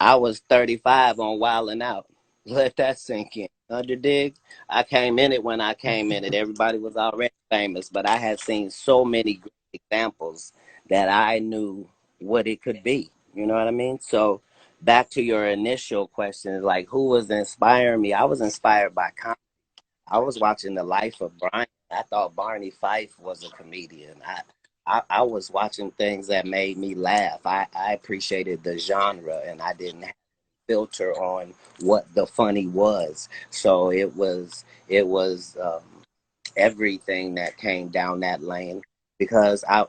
I was 35 on Wildin' Out. Let that sink in. Underdig? I came in it when I came in it. Everybody was already famous, but I had seen so many great examples that I knew what it could be. You know what I mean? So back to your initial question, like who was inspiring me? I was inspired by I was watching The Life of Brian. I thought Barney Fife was a comedian. I was watching things that made me laugh. I appreciated the genre, and I didn't have a filter on what the funny was. So it was everything that came down that lane because I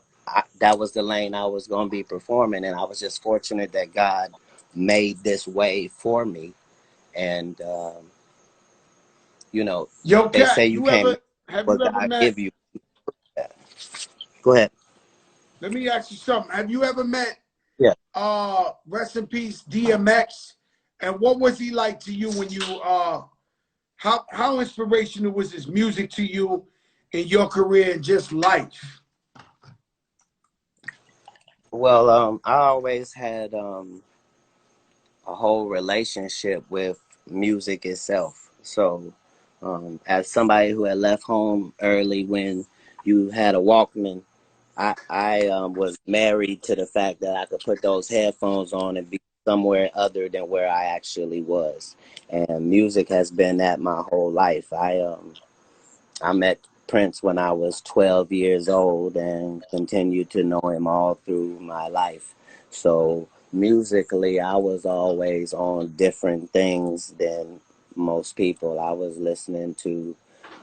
that was the lane I was going to be performing, and I was just fortunate that God made this way for me. And you know, Yo, they say Cat, you can't make have what you ever God met? give you. Go ahead. Let me ask you something. Have you ever met Yeah. rest in peace DMX? And what was he like to you when you how inspirational was his music to you in your career and just life? Well, I always had a whole relationship with music itself. So, as somebody who had left home early when you had a Walkman, I was married to the fact that I could put those headphones on and be somewhere other than where I actually was. And music has been that my whole life. I met Prince when I was 12 years old and continued to know him all through my life. So musically, I was always on different things than most people. I was listening to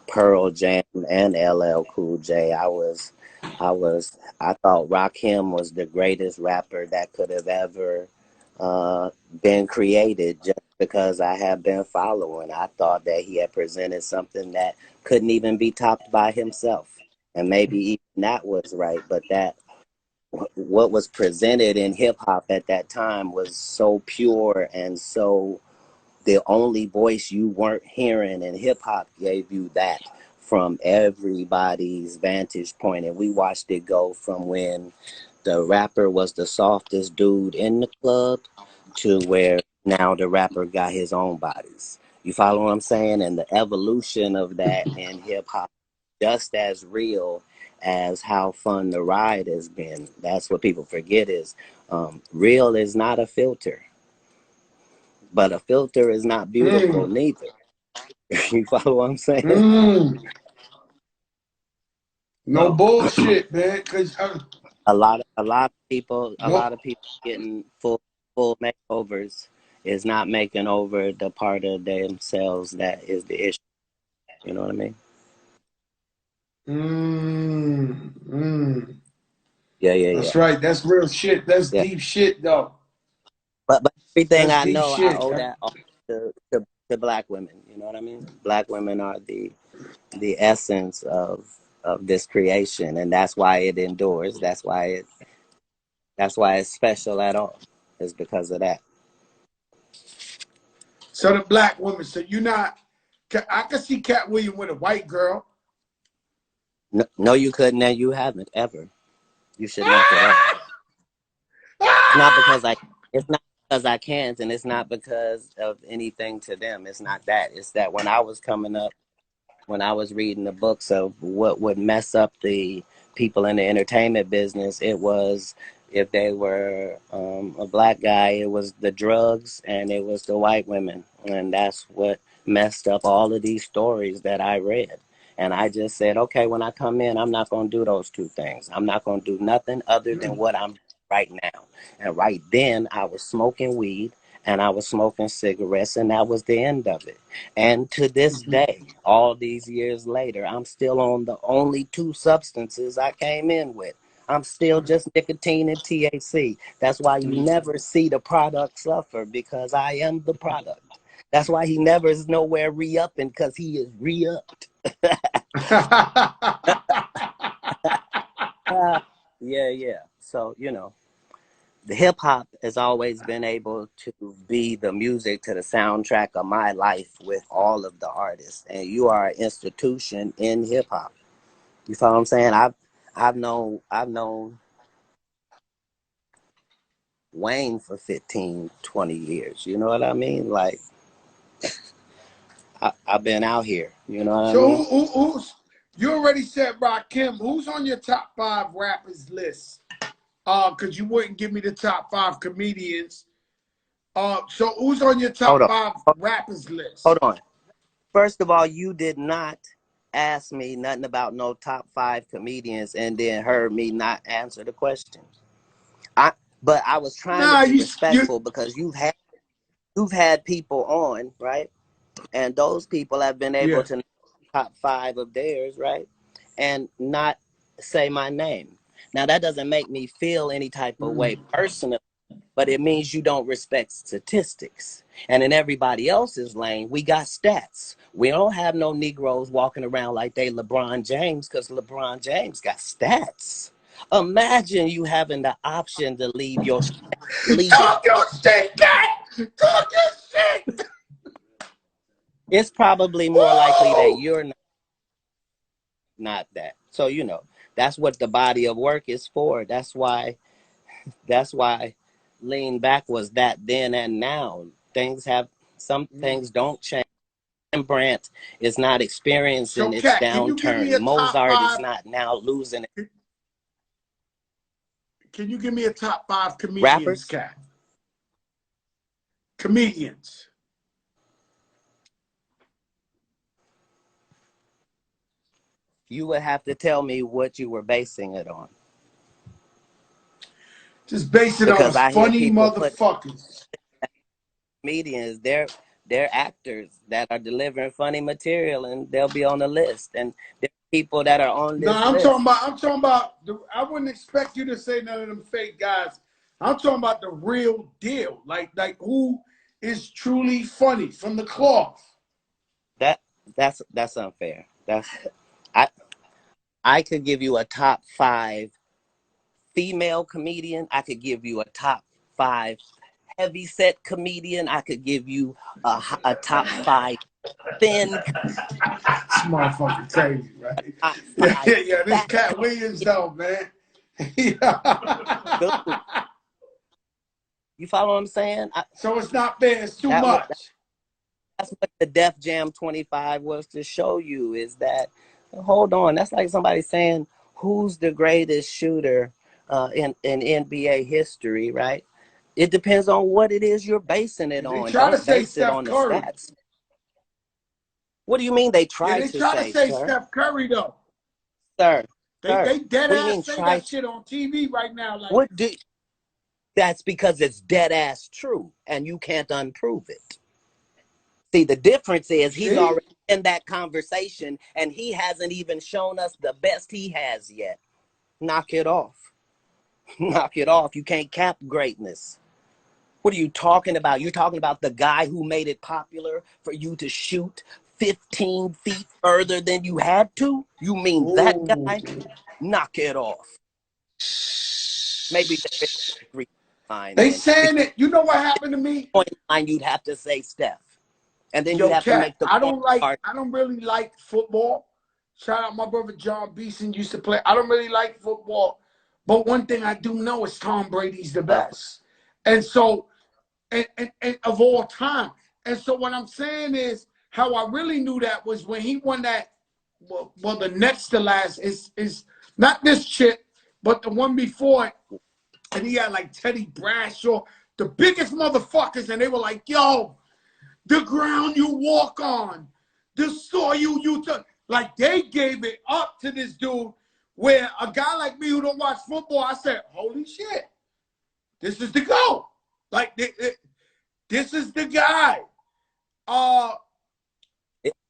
Pearl Jam and LL Cool J. I thought Rakim was the greatest rapper that could have ever been created just because I have been following. I thought that he had presented something that couldn't even be topped by himself. And maybe even that was right, but that what was presented in hip hop at that time was so pure and so the only voice you weren't hearing, and hip hop gave you that from everybody's vantage point. And we watched it go from when the rapper was the softest dude in the club to where now the rapper got his own bodies. You follow what I'm saying? And the evolution of that in hip hop, just as real as how fun the ride has been. That's what people forget is real is not a filter, but a filter is not beautiful neither. You follow what I'm saying? No So bullshit, man. Cause a lot of people no. getting full makeovers is not making over the part of themselves that is the issue. You know what I mean? Yeah. That's right. That's real shit. That's Yeah. deep shit, though. But everything That's I deep know, I shit. owe that all to black women. You know what I mean? Black women are the essence of this creation, and that's why it endures. That's why it's special at all. Is because of that. So the black woman. So you're not. I can see Cat Williams with a white girl. No, no, you couldn't, and you haven't ever. You should knock it off. It's not because it's not because I can't, and it's not because of anything to them. It's not that. It's that when I was coming up, when I was reading the books of what would mess up the people in the entertainment business, it was if they were a black guy, it was the drugs and it was the white women. And that's what messed up all of these stories that I read. And I just said, okay, when I come in, I'm not going to do those two things. I'm not going to do nothing other than what I'm doing right now. And right then, I was smoking weed and I was smoking cigarettes, and that was the end of it. And to this day, all these years later, I'm still on the only two substances I came in with. I'm still just nicotine and THC. That's why you never see the product suffer, because I am the product. That's why he never is nowhere re-upping, because he is re-upped. Yeah. So, the hip hop has always been able to be the music to the soundtrack of my life with all of the artists. And you are an institution in hip hop. You follow what I'm saying? I've known Wayne for 15, 20 years. You know what I mean? Like, I've been out here. You know what I So mean? who's you already said Rakim. Who's on your top 5 rappers list? Because you wouldn't give me the top 5 comedians. So who's on your Hold top on. 5 rappers list? Hold on. First of all, you did not ask me nothing about no top 5 comedians and then heard me not answer the question. But I was trying to Nah, be you respectful because you've had people on, right? And those people have been able yeah. to know top 5 of theirs, right? And not say my name. Now that doesn't make me feel any type of way personally, but it means you don't respect statistics. And in everybody else's lane, we got stats. We don't have no Negroes walking around like they LeBron James, because LeBron James got stats. Imagine you having the option to leave your leave it. Talk your shit, Cat. Talk your shit. It's probably more likely that you're not that. So that's what the body of work is for. That's why lean back was that then and now. Some things don't change. Rembrandt is not So, experiencing its Cat, can you give me downturn. a top Mozart is 5? not now losing it. Can you give me a top 5 comedians, Rappers, Cat? Comedians. you would have to tell me what you were basing it on. Just base it on Because us I hear funny people put motherfuckers. comedians, they're actors that are delivering funny material, and they'll be on the list. And there are people that are on No, this I'm list. talking about I wouldn't expect you to say none of them fake guys. I'm talking about the real deal. Like who is truly funny from the cloth. That's unfair. I I could give you a top 5 female comedian. I could give you a top 5 heavy set comedian. I could give you a top 5 thin. This motherfucker crazy, right? Top Yeah, 5 yeah. This fat. Cat Williams though, man. Dude, You follow what I'm saying? So it's not fair. It's too That was, much. that's what the Def Jam 25 was to show you, is that, hold on, that's like somebody saying, who's the greatest shooter in NBA history, right? It depends on what it is you're basing it They on. try to Don't say base it Steph on the Curry. stats. What do you mean they Yeah, try they to try to say, say sir? Steph Curry though. Sir, They dead what do you mean ass say try that to? shit on TV right now. Like, What do? That's because it's dead ass true, and you can't unprove it. See, the difference is he's see? already in that conversation, and he hasn't even shown us the best he has yet. Knock it off. Knock it off. You can't cap greatness. What are you talking about? You're talking about the guy who made it popular for you to shoot 15 feet further than you had to? You mean that Ooh. guy? Knock it off. Maybe there is a 3-point line They then. saying it. You know what happened to me? Point line, you'd have to say Steph. And then you'd Yo, have to Katt, make the I point don't part. really like football. Shout out my brother John Beeson used to play. I don't really like football. But one thing I do know is Tom Brady's the best. And so, and of all time. And so what I'm saying is how I really knew that was when he won that, well the next to last is not this shit, but the one before it. And he had like Teddy Bradshaw, the biggest motherfuckers. And they were like, yo, the ground you walk on, the soil you took. Like, they gave it up to this dude where a guy like me who don't watch football, I said, holy shit, this is the GOAT. Like, this is the guy.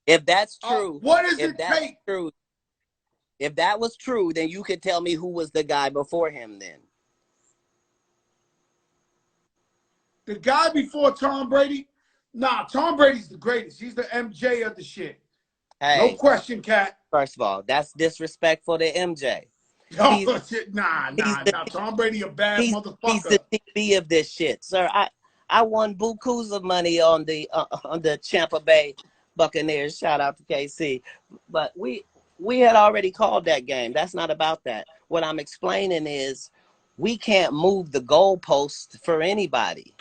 If that's true, What does if it that's take? true, if that was true, then you could tell me who was the guy before him then. The guy before Tom Brady? Nah, Tom Brady's the greatest. He's the MJ of the shit. No Hey, question, Katt. first of all, that's disrespectful to MJ. Oh, He's shit. Nah. he's the Tom Brady a bad he's the motherfucker. TV of this shit, sir. I won bukus of money on the Tampa Bay Buccaneers. Shout out to KC, but we had already called that game. That's not about that. What I'm explaining is we can't move the goalposts for anybody.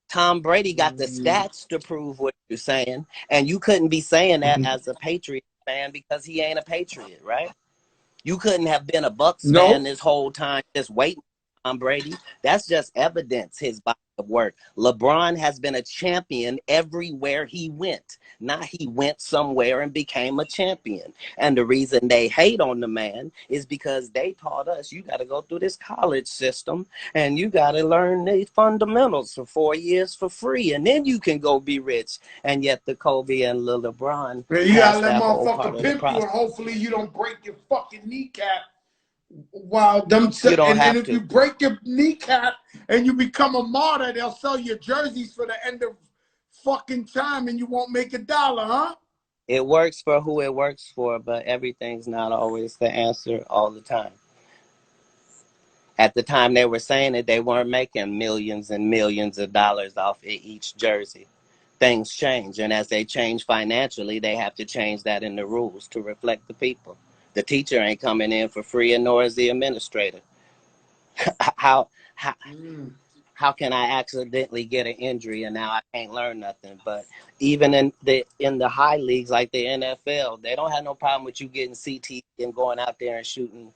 Tom Brady got the stats to prove what you're saying, and you couldn't be saying that as a Patriot fan because he ain't a Patriot, right? You couldn't have been a Bucks fan Nope. this whole time just waiting for Tom Brady. That's just evidence, his body of work. LeBron has been a champion everywhere he went. Not he went somewhere and became a champion. And the reason they hate on the man is because they taught us you got to go through this college system and you got to learn the fundamentals for 4 years for free. And then you can go be rich. And yet the Kobe and the LeBron Man, you gotta passed let that whole part motherfucker of the pimp you, process. and hopefully you don't break your fucking kneecap. While them, You don't and have if to. you break your kneecap and you become a martyr, they'll sell your jerseys for the end of fucking time, and you won't make $1, huh? It works for who it works for, but everything's not always the answer all the time. At the time they were saying it, they weren't making millions and millions of dollars off of each jersey. Things change, and as they change financially, they have to change that in the rules to reflect the people. The teacher ain't coming in for free, and nor is the administrator. how how how can I accidentally get an injury and now I can't learn nothing? But even in the high leagues like the NFL, they don't have no problem with you getting CT and going out there and shooting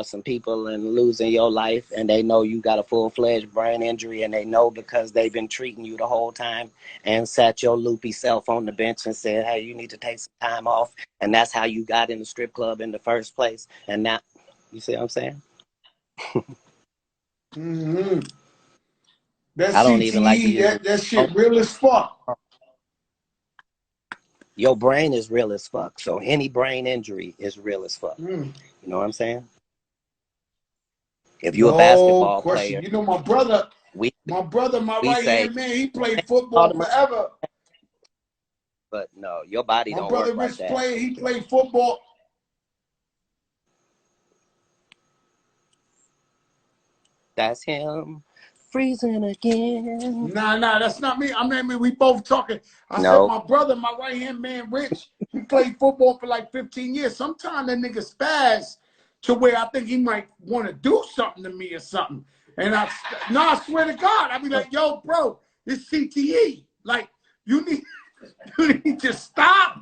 some people and losing your life. And they know you got a full-fledged brain injury, and they know because they've been treating you the whole time and sat your loopy self on the bench and said, hey, you need to take some time off. And that's how you got in the strip club in the first place. And now, you see what I'm saying? That I don't even like to CTE, use the that shit real as fuck. Your brain is real as fuck. So any brain injury is real as fuck. You know what I'm saying? If you're a No basketball question. player, You know my brother, we my right say hand man, he played all football the money, forever. but no, your body My don't work brother like Rich that. played, he played football. That's him freezing again. Nah, that's not me. I mean, we both talking. I said No, my brother, my right hand man, Rich, he played football for like 15 years. Sometimes that nigga spaz to where I think he might want to do something to me or something. And I swear to God, I be like, yo, bro, it's CTE. Like, you need to stop.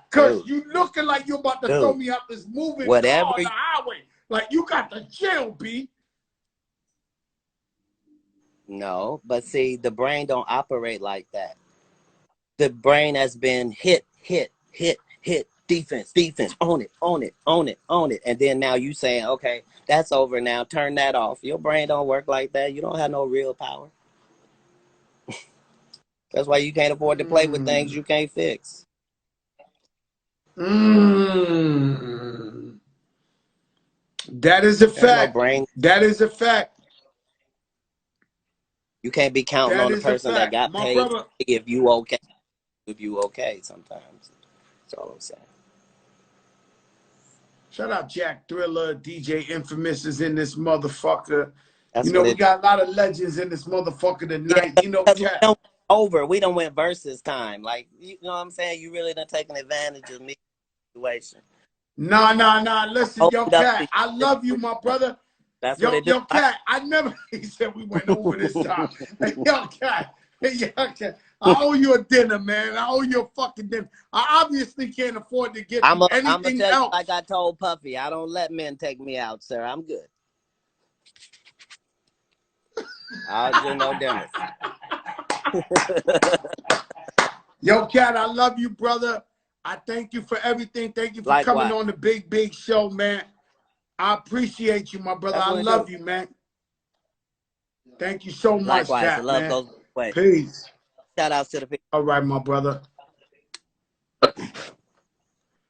Because you looking like you're about to throw me out this moving car on the highway. Like, you got to chill, B. No, but see, the brain don't operate like that. The brain has been hit, defense, own it. And then now you saying, okay, that's over now, turn that off. Your brain don't work like that. You don't have no real power. That's why you can't afford to play with things you can't fix. That is a fact. No brain. That is a fact. You can't be counting on the person that got paid if you okay. If you okay sometimes. That's all I'm saying. Shout out Jack Thriller, DJ Infamous is in this motherfucker. That's we got a lot of legends in this motherfucker tonight. Yeah, we done went versus time. Like, you know what I'm saying? You really done taken advantage of me situation. Nah. Listen, yo, Katt, I love you, my brother. That's what it is. Yo, Katt, he said we went over this time. Yo, Katt, I owe you a dinner, man. I owe you a fucking dinner. I obviously can't afford to get anything else. I'm gonna tell you, like I told Puffy, I don't let men take me out, sir. I'm good. I'll do no dinners. Yo, Katt, I love you, brother. I thank you for everything. Thank you for coming on the big show, man. I appreciate you, my brother. I love you, man. Thank you so much, Katt, man. Goes away. Peace. Shout out to the people. All right, my brother.